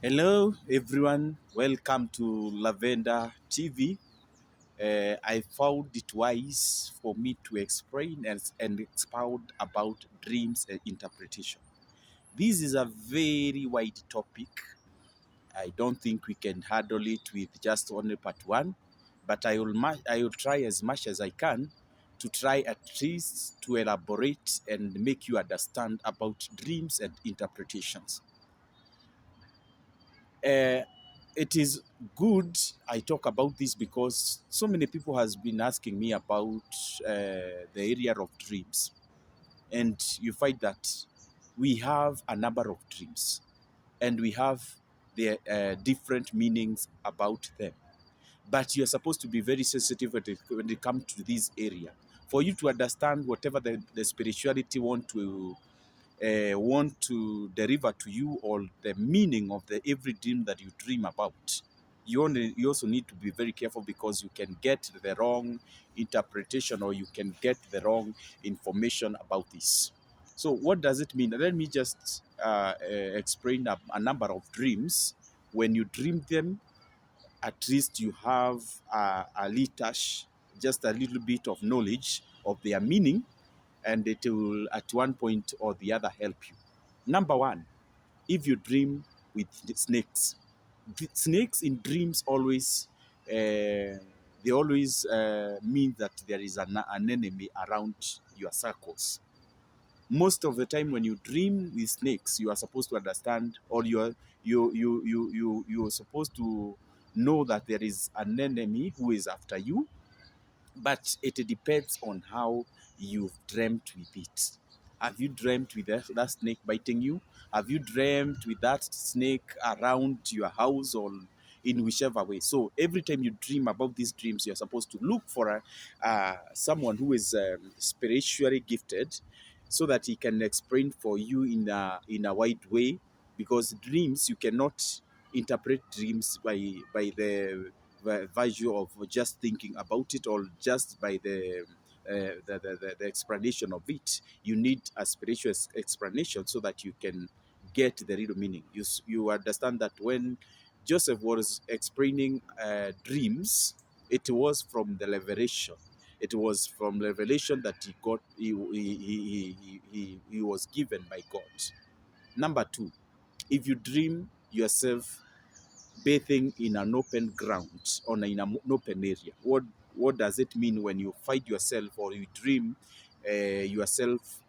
Hello, everyone. Welcome to Lavender TV. I found it wise for me to explain and expound about dreams and interpretation. This is a very wide topic. I don't think we can handle it with just only part one, but I will try as much as I can to try at least to elaborate and make you understand about dreams and interpretations. uh, it is good I talk about this because so many people has been asking me about the area of dreams, and you find that we have a number of dreams and we have their different meanings about them, but you're supposed to be very sensitive when it comes to this area for you to understand whatever the spirituality want to deliver to you, or the meaning of the every dream that you dream about. You also need to be very careful because you can get the wrong interpretation or you can get the wrong information about this. So what does it mean? Let me just explain a number of dreams. When you dream them, at least you have a little, just a little bit of knowledge of their meaning, and it will at one point or the other help you. Number one, if you dream with snakes, snakes in dreams always they always mean that there is an enemy around your circles. Most of the time when you dream with snakes, you are supposed to understand, or you're supposed to know that there is an enemy who is after you, but it depends on how you've dreamt with it. Have you dreamt with that snake biting you? Have you dreamt with that snake around your house, or in whichever way? So every time you dream about these dreams, you're supposed to look for someone who is spiritually gifted, so that he can explain for you in a wide way. Because dreams, you cannot interpret dreams by virtue of just thinking about it, or just by the explanation of it. You need a spiritual explanation so that you can get the real meaning. You understand that when Joseph was explaining dreams, it was from the revelation. It was from revelation that he got. He was given by God. Number two, if you dream yourself bathing in an open ground, or in an open area. What does it mean when you find yourself, or you dream yourself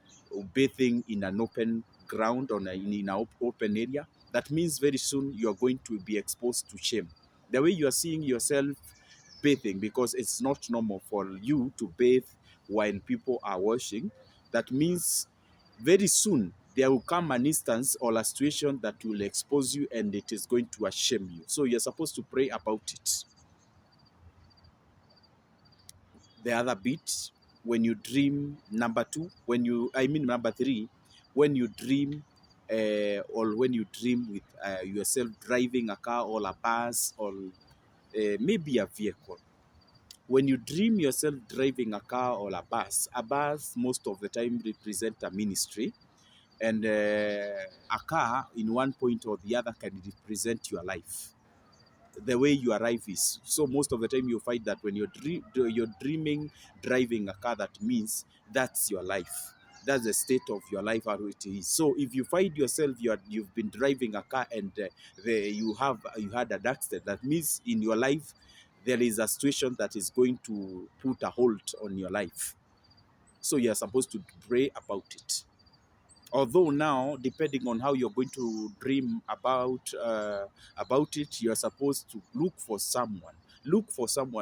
bathing in an open ground, or in an open area? That means very soon you are going to be exposed to shame. The way you are seeing yourself bathing, because it's not normal for you to bathe while people are washing. That means very soon there will come an instance or a situation that will expose you, and it is going to shame you. So you're supposed to pray about it. The other bit, when you dream, number two, number three, when you dream, or when you dream with yourself driving a car or a bus, or maybe a vehicle. When you dream yourself driving a car or a bus most of the time represent a ministry, and a car in one point or the other can represent your life, the way your life is. So most of the time you find that when you're dreaming driving a car, that means that's your life. That's the state of your life, how it is. So if you find yourself you've been driving a car, and you had an accident, that means in your life there is a situation that is going to put a hold on your life. So you're supposed to pray about it. Although now, depending on how you're going to dream about it, you're supposed to look for someone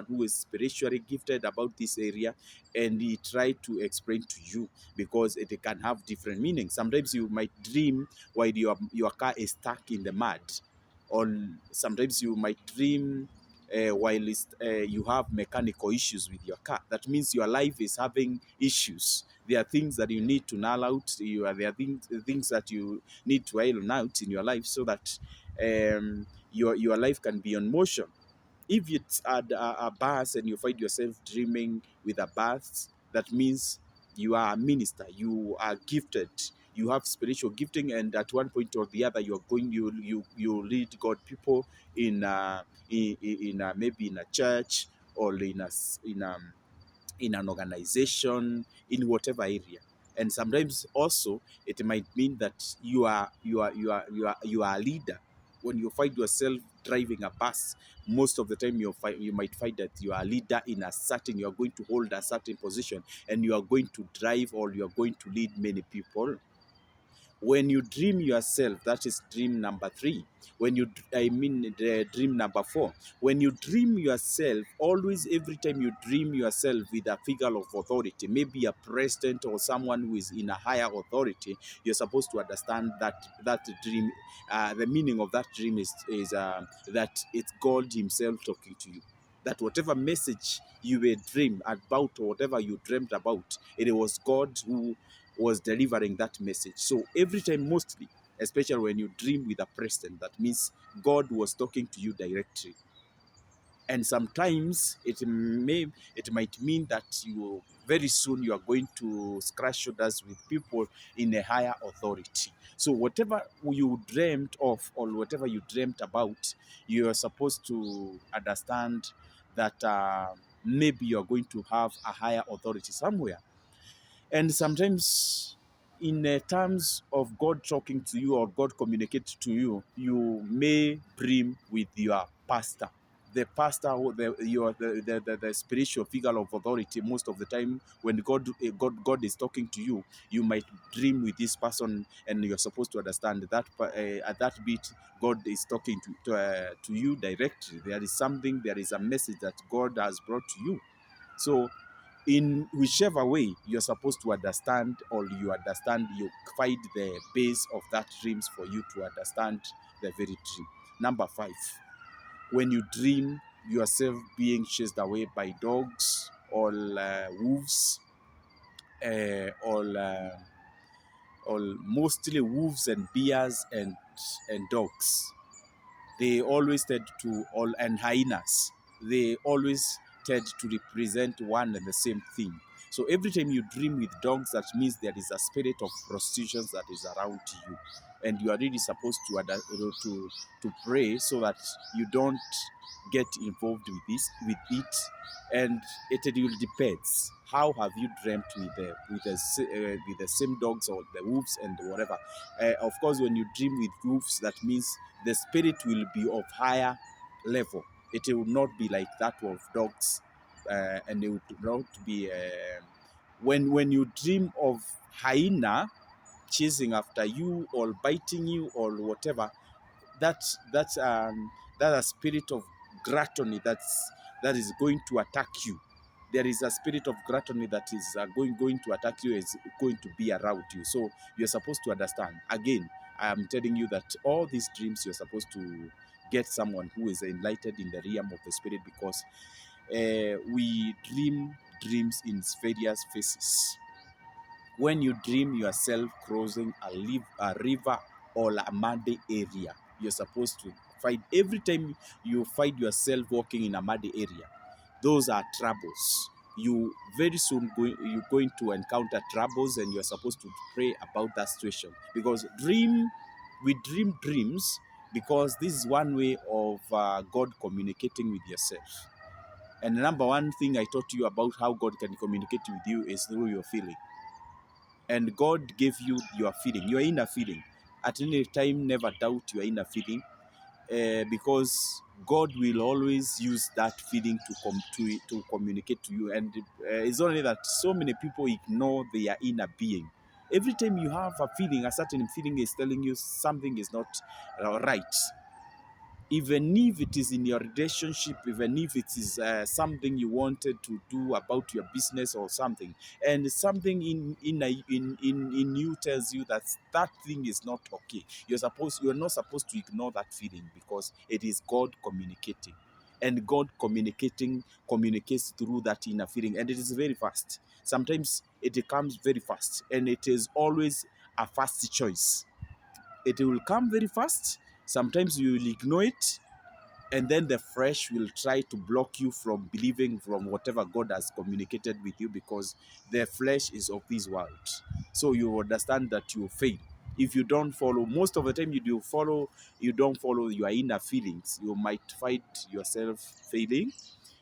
who is spiritually gifted about this area, and he try to explain to you, because it can have different meanings. Sometimes you might dream while your car is stuck in the mud, or sometimes you might dream while you have mechanical issues with your car. That means your life is having issues. There are things that you need to null out. There are things that you need to iron out in your life, so that your life can be on motion. If it's a bus and you find yourself dreaming with a bus, that means you are a minister. You are gifted you have spiritual gifting, and at one point or the other you are going, you lead God people in maybe in a church, or in an organization, in whatever area. And sometimes also it might mean that you are a leader. When you find yourself driving a bus, most of the time you might find that you are a leader in a certain, you are going to hold a certain position, and you are going to drive, or you are going to lead many people. When you dream yourself, that is dream number 3. When you I mean the dream number 4, when you dream yourself, always, every time you dream yourself with a figure of authority, maybe a president or someone who is in a higher authority, you're supposed to understand that dream, the meaning of that dream is that it's God himself talking to you. That whatever message you were dreamed about, or whatever you dreamt about, it was God who was delivering that message. So every time, mostly, especially when you dream with a president, that means God was talking to you directly. And sometimes it might mean that you very soon you are going to scratch shoulders with people in a higher authority. So whatever you dreamt of, or whatever you dreamt about, you are supposed to understand that maybe you are going to have a higher authority somewhere. And sometimes, in terms of God talking to you or God communicating to you, you may dream with your pastor. The pastor, or the spiritual figure of authority. Most of the time, when God is talking to you, you might dream with this person, and you're supposed to understand that at that bit, God is talking to you directly. There is something, there is a message that God has brought to you. So in whichever way you're supposed to understand, or you understand, you find the base of that dreams for you to understand the very dream. Number 5, when you dream yourself being chased away by dogs, or wolves, or mostly wolves and bears, and dogs, they always tend to, all and hyenas, they always tend to represent one and the same thing. So every time you dream with dogs, that means there is a spirit of prostitution that is around you, and you are really supposed to pray so that you don't get involved with it. And it will depends, how have you dreamt with the same dogs, or the wolves and whatever. Of course, when you dream with wolves, that means the spirit will be of higher level. It will not be like that of dogs, and it would not be. When you dream of hyena chasing after you, or biting you, or whatever, that's a spirit of gluttony that is going to attack you. There is a spirit of gluttony that is going to attack you, is going to be around you. So you're supposed to understand. Again, I am telling you that all these dreams, you're supposed to get someone who is enlightened in the realm of the spirit, because we dream dreams in various phases. When you dream yourself crossing a river or a muddy area, you're supposed to find, every time you find yourself walking in a muddy area, those are troubles. You very soon you're going to encounter troubles, and you're supposed to pray about that situation, because we dream dreams, because this is one way of God communicating with yourself. And the number one thing I taught you about how God can communicate with you is through your feeling. And God gave you your feeling, your inner feeling. At any time, never doubt your inner feeling, because God will always use that feeling to communicate to you. And it's only that so many people ignore their inner being. Every time you have a feeling, a certain feeling is telling you something is not right. Even if it is in your relationship, even if it is something you wanted to do about your business or something, and something in you tells you that that thing is not okay, you're not supposed to ignore that feeling, because it is God communicating. And God communicates through that inner feeling, and it is very fast. Sometimes it comes very fast, and it is always a fast choice. It will come very fast. Sometimes you will ignore it, And then the flesh will try to block you from believing from whatever God has communicated with you, because the flesh is of this world. So you understand that you fail if you don't follow. Most of the time you don't follow your inner feelings, you might find yourself failing.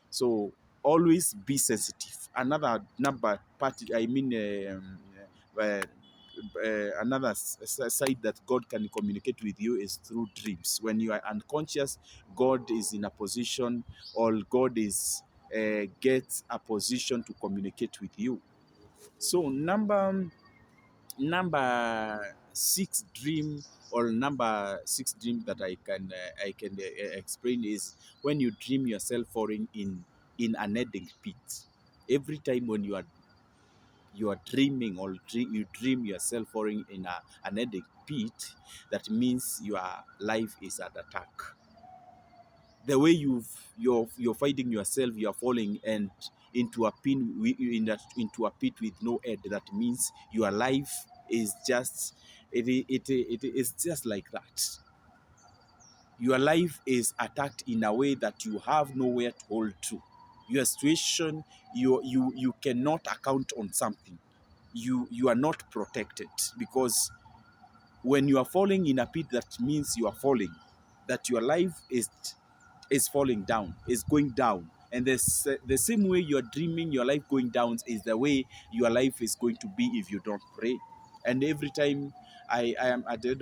So always be sensitive. Another number part, I mean, another side that God can communicate with you is through dreams. When you are unconscious, God is in a position, or God is gets a position to communicate with you. So number six dream, or number six dream that I can explain is when you dream yourself falling in an ending pit. Every time when you are dreaming, or you dream yourself falling in an ending pit, that means your life is at attack. The way you're finding yourself, you're falling and into a into a pit with no end, that means your life is just it is just like that. Your life is attacked in a way that you have nowhere to hold to. Your situation, you cannot account on something. You are not protected, because when you are falling in a pit, that means you are falling, that your life is falling down, is going down. And the same way you're dreaming your life going down is the way your life is going to be if you don't pray. And every time I am at the end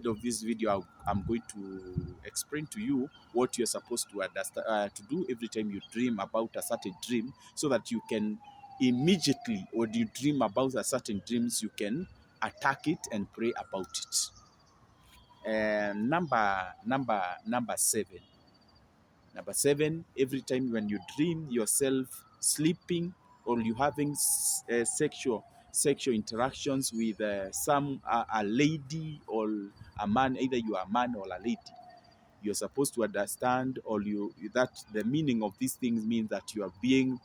of this video, I'm going to explain to you what you're supposed to understand, to do every time you dream about a certain dream, so that you can immediately, when you dream about a certain dreams, you can attack it and pray about it. And number seven. Number seven, every time when you dream yourself sleeping, or you having sexual interactions with a lady or a man, either you are a man or a lady, you're supposed to understand, or that the meaning of these things means that you are being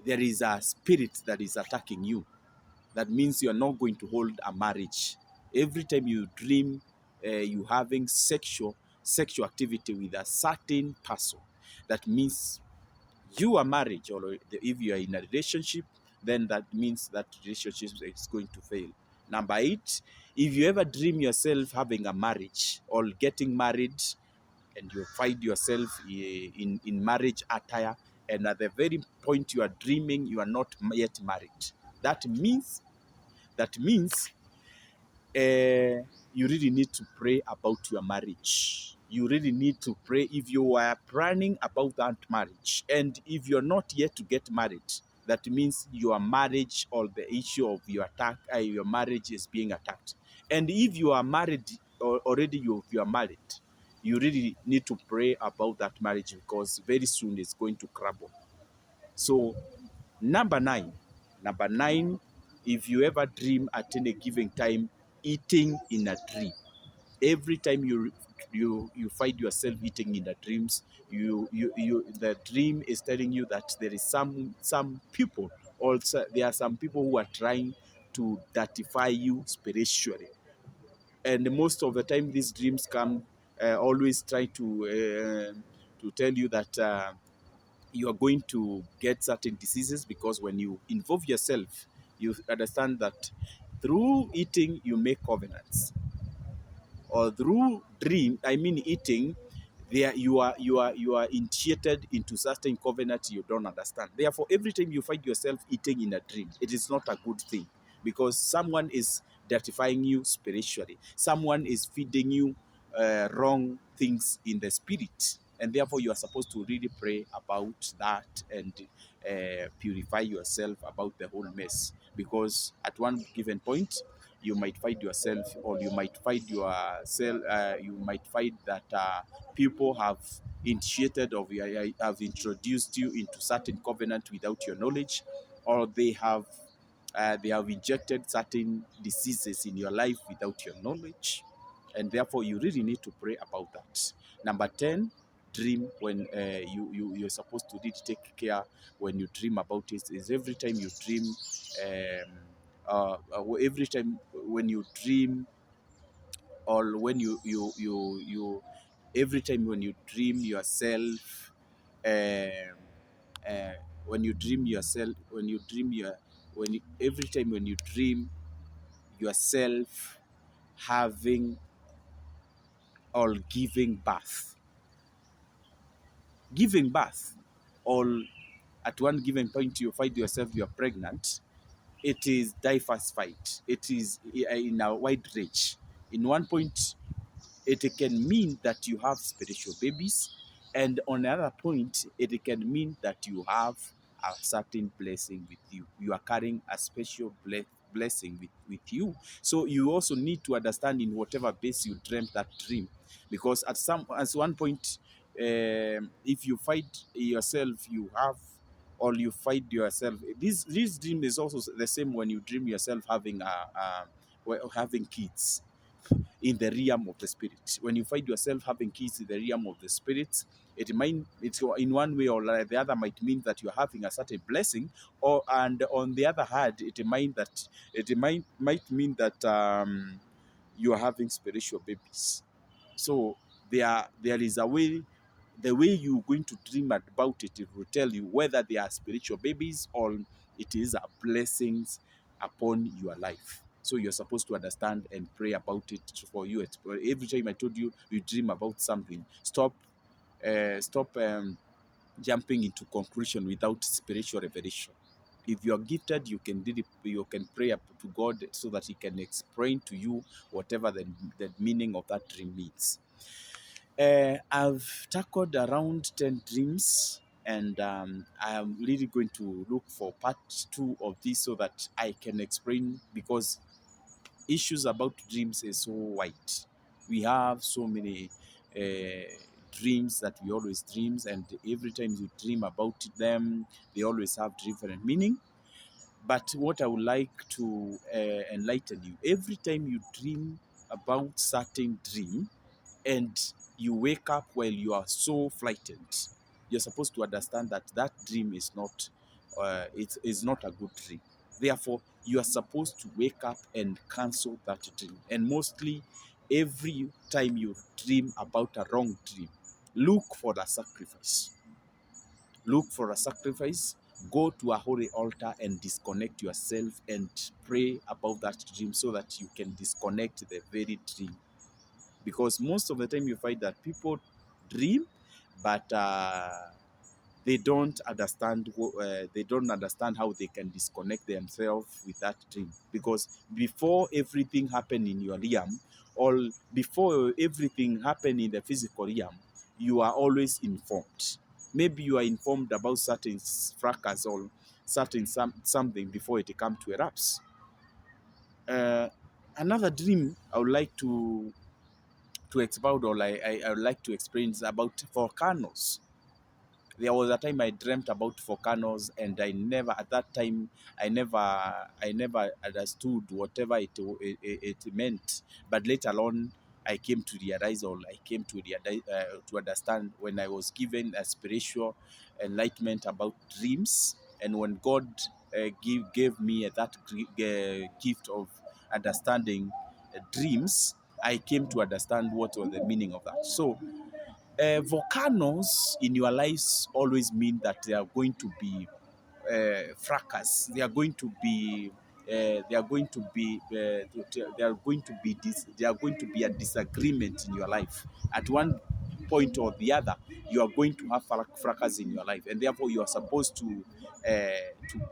there is a spirit that is attacking you. That means you are not going to hold a marriage. Every time you dream you having sexual activity with a certain person, that means you are married. Or if you are in a relationship, then that means that relationship is going to fail. Number eight, if you ever dream yourself having a marriage or getting married, and you find yourself in marriage attire, and at the very point you are dreaming you are not yet married, that means that means you really need to pray about your marriage. You really need to pray if you are planning about that marriage. And if you're not yet to get married, that means your marriage, or the issue of your marriage is being attacked. And if you are married, or already you are married, you really need to pray about that marriage, because very soon it's going to crumble. So number nine. Number nine, if you ever dream at any given time eating in a dream, every time you find yourself eating in the dreams, the dream is telling you that there is some people, also there are some people who are trying to dirtify you spiritually. And most of the time these dreams come always try to tell you that you are going to get certain diseases, because when you involve yourself, you understand that through eating you make covenants, or through dream, I mean eating, there you are initiated into certain covenant you don't understand. Therefore, every time you find yourself eating in a dream, it is not a good thing, because someone is dirtifying you spiritually. Someone is feeding you wrong things in the spirit, and therefore you are supposed to really pray about that, and purify yourself about the whole mess, because at one given point you might find yourself, or you might find that people have initiated, or have introduced you into certain covenant without your knowledge, or they have injected certain diseases in your life without your knowledge, and therefore you really need to pray about that. Number 10, dream when you're supposed to really take care when you dream about it, is every time you dream, every time when you dream or when you every time when you dream yourself, um, uh, when you dream yourself, when you dream your, when you, every time when you dream yourself having or giving birth, or at one given point you find yourself you're pregnant, it is diversified. It is in a wide range. In one point, it can mean that you have spiritual babies, and on another point, it can mean that you have a certain blessing with you. You are carrying a special blessing with you. So you also need to understand in whatever base you dreamt that dream, because at one point, if you find yourself, you have, or you find yourself, this dream is also the same when you dream yourself having having kids in the realm of the spirit. When you find yourself having kids in the realm of the spirit, it's in one way or the other might mean that you're having a certain blessing, or and on the other hand, it might mean that you are having spiritual babies. So there is a way, the way you're going to dream about it, it will tell you whether they are spiritual babies or it is a blessings upon your life. So you're supposed to understand and pray about it for you. Every time I told you you dream about something, stop jumping into conclusion without spiritual revelation. If you are gifted, you can pray up to God so that He can explain to you whatever the meaning of that dream means. I've tackled around 10 dreams, and I am really going to look for part two of this so that I can explain, because issues about dreams is so wide. We have so many dreams that we always dreams, and every time you dream about them, they always have different meaning. But what I would like to enlighten you, every time you dream about certain dream, and you wake up while you are so frightened, you're supposed to understand that that dream is not it is not a good dream. Therefore, you are supposed to wake up and cancel that dream. And mostly, every time you dream about a wrong dream, look for a sacrifice. Look for a sacrifice. Go to a holy altar and disconnect yourself and pray about that dream so that you can disconnect the very dream, because most of the time you find that people dream, but they don't understand how they can disconnect themselves with that dream, because before everything happen in your realm, or before everything happen in the physical realm, you are always informed. Maybe you are informed about certain fracas or something before it come to erupts. uh, Another dream I would like to expound, or I would like to explain, is about volcanoes. There was a time I dreamt about volcanoes, and I never, at that time, I never understood whatever it meant. But later on, I came to realize, or I came to understand when I was given a spiritual enlightenment about dreams, and when God gave me that gift of understanding dreams, I came to understand what was the meaning of that. So volcanoes in your lives always mean that they are going to be fracas. They are going to be. They are going to be. They are going to be. They are going to be a disagreement in your life. At one point or the other, you are going to have fracas in your life, and therefore you are supposed to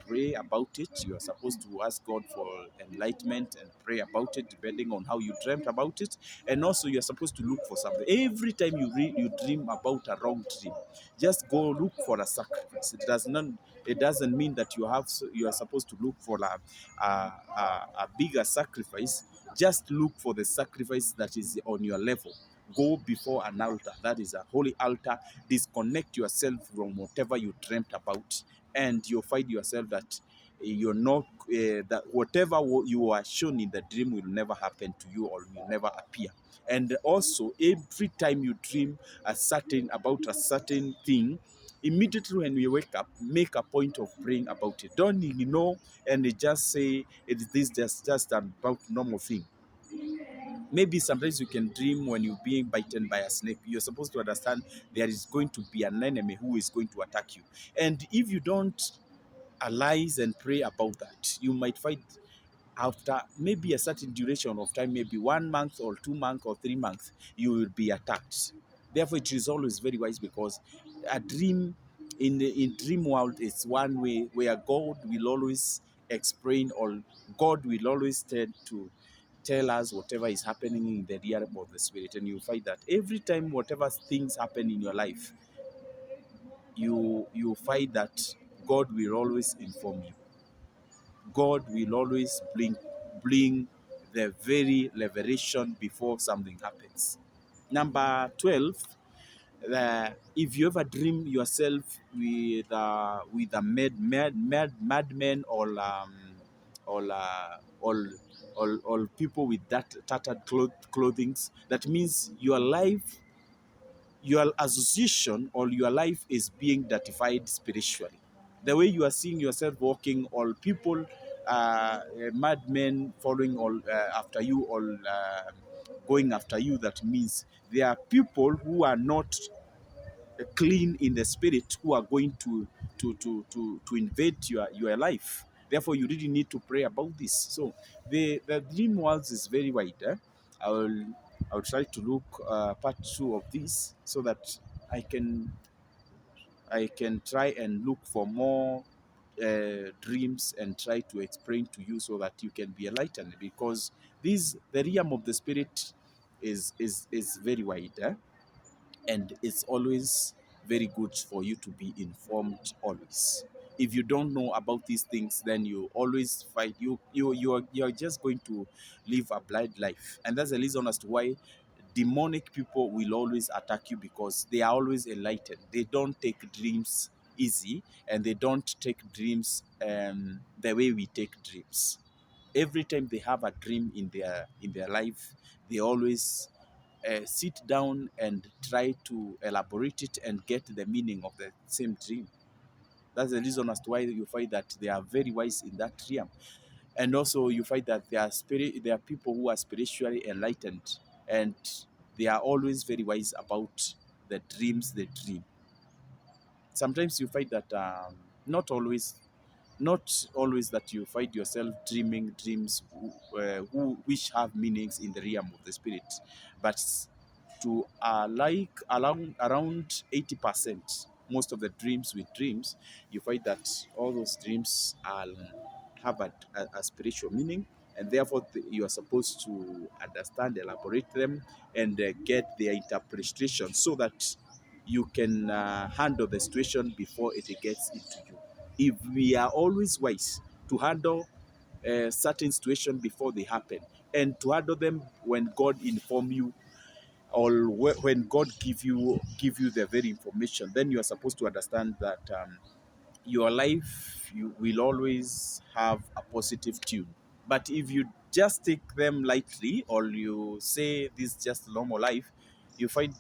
pray about it. You are supposed to ask God for enlightenment and pray about it, depending on how you dreamt about it. And also, you are supposed to look for something. Every time you dream about a wrong dream, just go look for a sacrifice. It doesn't mean that you are supposed to look for a bigger sacrifice. Just look for the sacrifice that is on your level. Go before an altar, that is a holy altar. Disconnect yourself from whatever you dreamt about, and you'll find yourself that you're not that whatever you are shown in the dream will never happen to you, or will never appear. And also, every time you dream about a certain thing, immediately when you wake up, make a point of praying about it. Don't ignore and just say it is just about normal thing. Maybe sometimes you can dream when you're being bitten by a snake. You're supposed to understand there is going to be an enemy who is going to attack you. And if you don't arise and pray about that, you might find after maybe a certain duration of time, maybe 1 month or 2 months or 3 months, you will be attacked. Therefore, it is always very wise, because a dream in dream world is one way where God will always explain, or God will always tend to tell us whatever is happening in the realm of the spirit. And you find that every time whatever things happen in your life, you find that God will always inform you. God will always bring the very liberation before something happens. Number 12, if you ever dream yourself with a madman, or people with that tattered clothings, that means your association or your life is being dirtified spiritually. The way you are seeing yourself walking, all people, madmen following all after you, all going after you, that means there are people who are not clean in the spirit, who are going to invade your life. Therefore, you really need to pray about this. So the dream world is very wide. I will I will try to look part two of this, so that I can I can try and look for more dreams and try to explain to you, so that you can be enlightened, because the realm of the spirit is very wide. And it's always very good for you to be informed always. If you don't know about these things, then you always fight. You're just going to live a blind life, and that's the reason as to why demonic people will always attack you, because they are always enlightened. They don't take dreams easy, and they don't take dreams the way we take dreams. Every time they have a dream in their life, they always sit down and try to elaborate it and get the meaning of the same dream. That's the reason as to why you find that they are very wise in that realm. And also you find that there are people who are spiritually enlightened, and they are always very wise about the dreams they dream. Sometimes you find that not always that you find yourself dreaming dreams which have meanings in the realm of the spirit, but to like around 80%, most of the dreams with dreams, you find that all those dreams have a spiritual meaning, and therefore you are supposed to understand, elaborate them, and get their interpretation, so that you can handle the situation before it gets into you. If we are always wise to handle certain situation before they happen, and to handle them when God inform you, or when God give you the very information, then you are supposed to understand that your life you will always have a positive tune. But if you just take them lightly, or you say this is just normal life, you find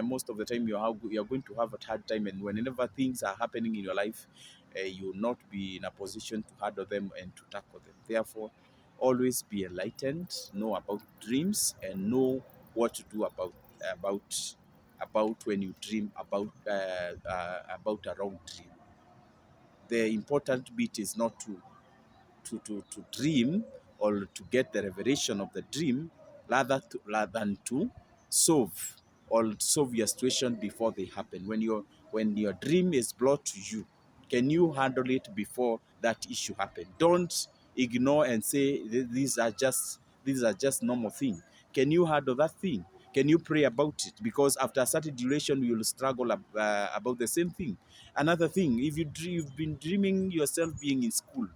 most of the time you're going to have a hard time, and whenever things are happening in your life, you will not be in a position to handle them and to tackle them. Therefore, always be enlightened, know about dreams, and know what to do about about when you dream about a wrong dream. The important bit is not to dream, or to get the revelation of the dream, rather than to solve solve your situation before they happen. When your dream is brought to you, can you handle it before that issue happen? Don't ignore and say these are just normal thing. Can you handle that thing? Can you pray about it? Because after a certain duration, you will struggle about the same thing. Another thing, if you've been dreaming yourself being in school,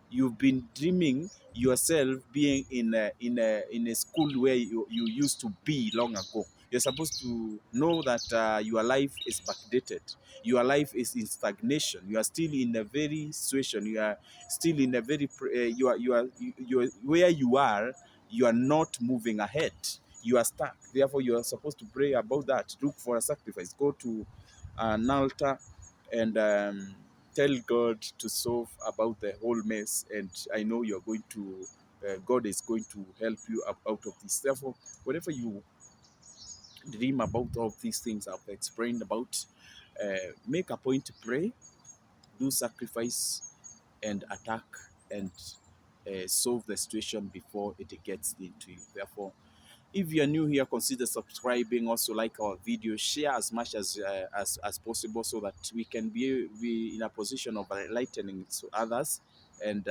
you've been dreaming yourself being in a school where you used to be long ago. You're supposed to know that your life is backdated. Your life is in stagnation. You are still in a very situation. You are still in a very you are where you are. You are not moving ahead. You are stuck. Therefore, you are supposed to pray about that. Look for a sacrifice. Go to an altar and tell God to solve about the whole mess. And I know you're going to God is going to help you up out of this. Therefore, whatever you dream about, all these things I've explained about, make a point to pray, do sacrifice, and attack and solve the situation before it gets into you. Therefore, if you are new here, consider subscribing. Also, like our video, share as much as possible, so that we can be in a position of enlightening to others, and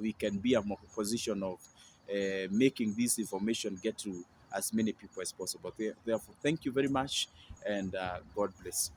we can be a position of making this information get to as many people as possible. Therefore, thank you very much, and God bless.